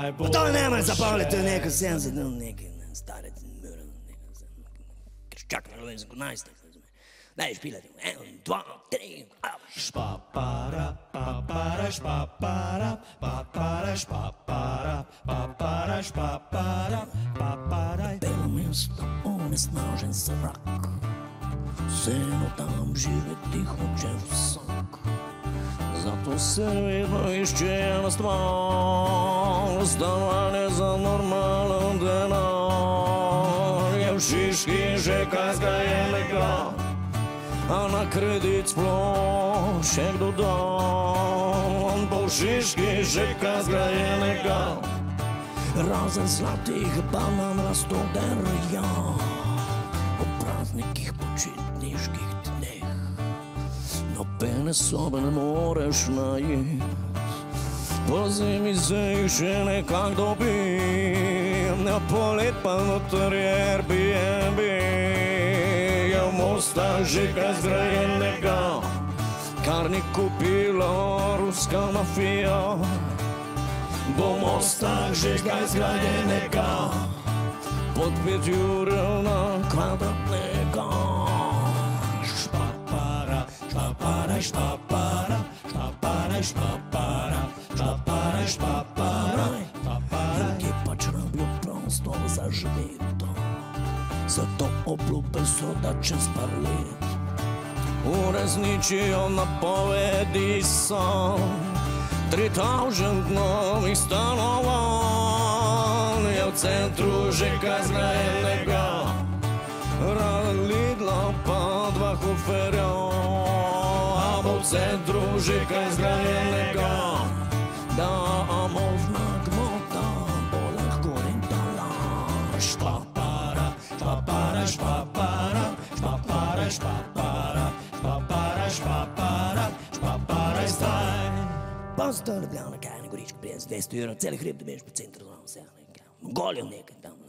To nema zapaliti neke 70 neke stare čak na Lovensko najstak. Daj špilati, 1, 2, 3, Špapara, papara, špapara, papara, špapara, papara, špapara, papara. Belo mesto, onesnažen zrak, vseeno tam živeti hoče vsak. Zato se vedno išče ena stvar, stanovanje za normalen denar. Je v Šiški že kaj zgrajenega, a na kredit sploh še kdo da. Po Šiški že kaj zgrajenega, razen zlatih banan rastoderja. Po praznikih, počitniških dneh nobene sobe ne moreš najeti, po zimi se jih še nekak dobi, na polet pa noter je Airbnb. Je v Mostah že kaj zgrajenega, kar ni kupila ruska mafija. Bo v Mostah že kaj zgrajenega, pod 5 jurjev na kvadratnega. Špapara, špapara, špapara, špapara, špapara, špapara, špapara, špapara. Ljudje pač rabijo prostor za živeti, zato obljube so, da čez par let uresničijo napovedi so 3000 novih stanovanj. Je v centru že kaj zgrajenega, raven Lidla pa 2 Hoferja. A bo v centru že kaj zgrajenega, da možna gmota bo lahko rentala. Špapara, špapara, špapara, špapara, špapara, špapara, špapara, špapara zdaj. Pa sta Ljubljana, kaj na Goričko, 50-200 evrov, celi hrib dobiš po centru, vse nekaj. Golijo nekaj tam.